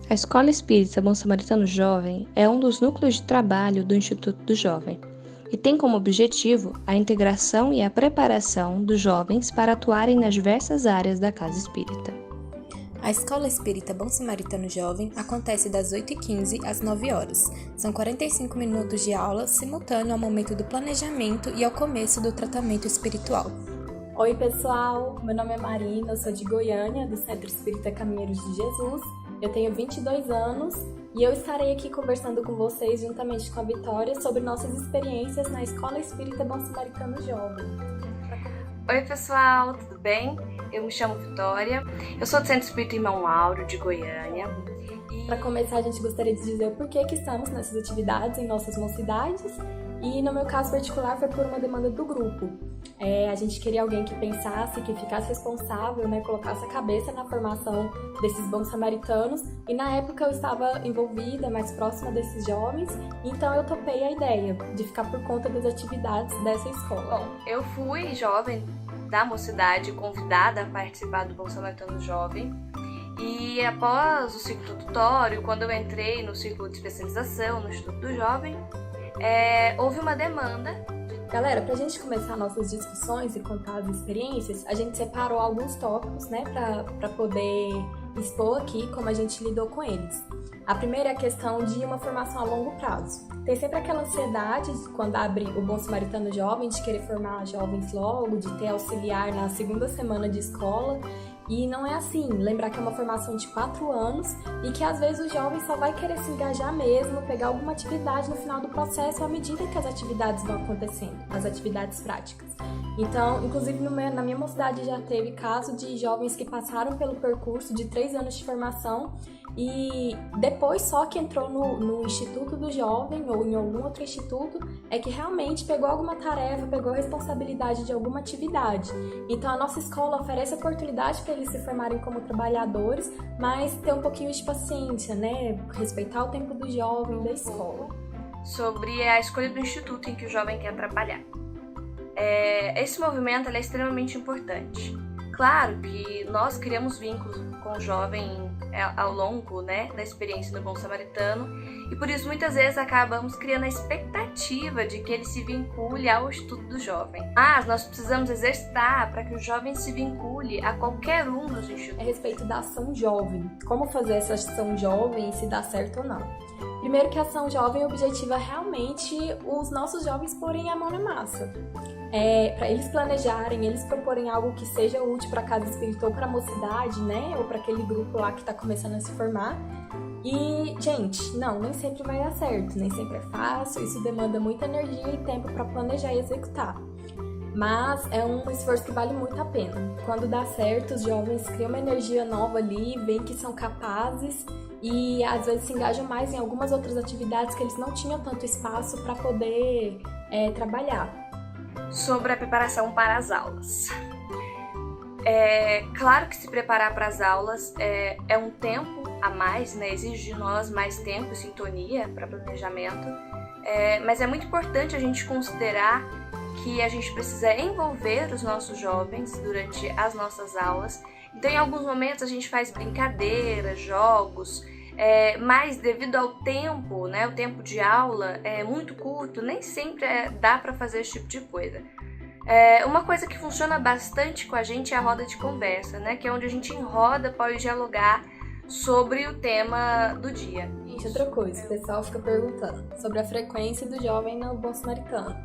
A Escola Espírita Bom Samaritano Jovem é um dos núcleos de trabalho do Instituto do Jovem e tem como objetivo a integração e a preparação dos jovens para atuarem nas diversas áreas da Casa Espírita. A Escola Espírita Bom Samaritano Jovem acontece das 8h15 às 9 horas. São 45 minutos de aula simultâneo ao momento do planejamento e ao começo do tratamento espiritual. Oi pessoal, meu nome é Marina, eu sou de Goiânia, do Centro Espírita Caminheiros de Jesus. Eu tenho 22 anos e eu estarei aqui conversando com vocês, juntamente com a Vitória, sobre nossas experiências na Escola Espírita Bom Samaritano Jovem. Oi pessoal, tudo bem? Eu me chamo Vitória, eu sou do Centro Espírita Irmão Mauro, de Goiânia. Para começar, a gente gostaria de dizer o porquê que estamos nessas atividades em nossas mocidades. E no meu caso particular foi por uma demanda do grupo. A gente queria alguém que pensasse, que ficasse responsável, colocasse a cabeça na formação desses bons samaritanos. E na época eu estava envolvida, mais próxima desses jovens, então eu topei a ideia de ficar por conta das atividades dessa escola. Bom, eu fui jovem da mocidade, convidada a participar do Bom Samaritano Jovem. E após o ciclo tutório, quando eu entrei no ciclo de especialização no Instituto do Jovem, houve uma demanda. Galera, pra gente começar nossas discussões e contar as experiências, a gente separou alguns tópicos, pra poder expor aqui como a gente lidou com eles. A primeira é a questão de uma formação a longo prazo. Tem sempre aquela ansiedade quando abre o Bom Samaritano Jovem de querer formar jovens logo, de ter auxiliar na segunda semana de escola. E não é assim, lembrar que é uma formação de 4 anos e que às vezes o jovem só vai querer se engajar mesmo, pegar alguma atividade no final do processo à medida que as atividades vão acontecendo, as atividades práticas. Então, inclusive na minha mocidade já teve caso de jovens que passaram pelo percurso de 3 anos de formação e depois só que entrou no Instituto do Jovem ou em algum outro instituto é que realmente pegou alguma tarefa, pegou a responsabilidade de alguma atividade. Então a nossa escola oferece oportunidade para eles se formarem como trabalhadores, mas ter um pouquinho de paciência, respeitar o tempo do jovem, da escola. Sobre a escolha do instituto em que o jovem quer trabalhar. Esse movimento é extremamente importante. Claro que nós criamos vínculos com o jovem ao longo da experiência do Bom Samaritano e por isso muitas vezes acabamos criando a expectativa de que ele se vincule ao estudo do jovem. Mas nós precisamos exercitar para que o jovem se vincule a qualquer um dos institutos. A respeito da ação jovem, como fazer essa ação jovem e se dá certo ou não. Primeiro que a ação jovem objetiva realmente os nossos jovens porem a mão na massa. Para eles planejarem, eles proporem algo que seja útil para a casa espírita ou para a mocidade, ou para aquele grupo lá que está começando a se formar. E, gente, nem sempre vai dar certo, nem sempre é fácil, isso demanda muita energia e tempo para planejar e executar. Mas é um esforço que vale muito a pena. Quando dá certo, os jovens criam uma energia nova ali, veem que são capazes e às vezes se engajam mais em algumas outras atividades que eles não tinham tanto espaço para poder trabalhar. Sobre a preparação para as aulas. Claro que se preparar para as aulas é um tempo a mais, exige de nós mais tempo e sintonia para planejamento, mas é muito importante a gente considerar que a gente precisa envolver os nossos jovens durante as nossas aulas. Então, em alguns momentos a gente faz brincadeiras, jogos, mas devido ao tempo, o tempo de aula é muito curto, nem sempre dá para fazer esse tipo de coisa. Uma coisa que funciona bastante com a gente é a roda de conversa, que é onde a gente em roda pode dialogar sobre o tema do dia. Gente, outra coisa, o pessoal fica perguntando sobre a frequência do jovem no Bom Samaritano.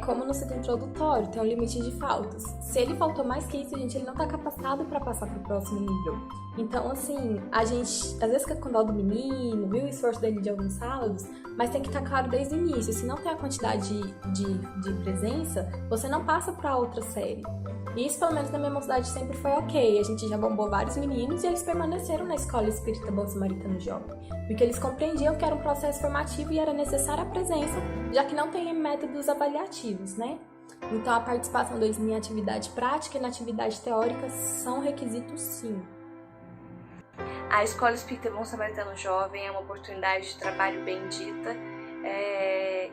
Como no ciclo introdutório, tem um limite de faltas. Se ele faltou mais que isso, ele não está capacitado para passar para o próximo nível. Então, assim, a gente às vezes fica com dó do menino, viu o esforço dele de alguns sábados, mas tem que estar claro desde o início. Se não tem a quantidade de presença, você não passa para outra série. E isso, pelo menos na minha mocidade, sempre foi ok. A gente já bombou vários meninos e eles permaneceram na Escola Espírita Bom Samaritano Jovem, porque eles compreendiam que era um processo formativo e era necessária a presença, já que não tem métodos avaliativos, Então, a participação deles em atividade prática e na atividade teórica são requisitos, sim. A Escola Espírita Bom Samaritano Jovem é uma oportunidade de trabalho bendita,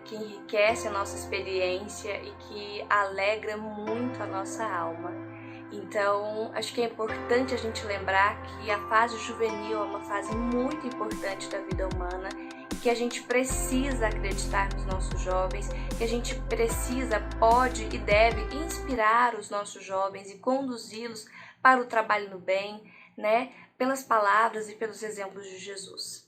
que enriquece a nossa experiência e que alegra muito a nossa alma. Então, Então, acho que é importante a gente lembrar que a fase juvenil é uma fase muito importante da vida humana, que a gente precisa acreditar nos nossos jovens, que a gente precisa, pode e deve inspirar os nossos jovens e conduzi-los para o trabalho no bem, né? Pelas palavras e pelos exemplos de Jesus.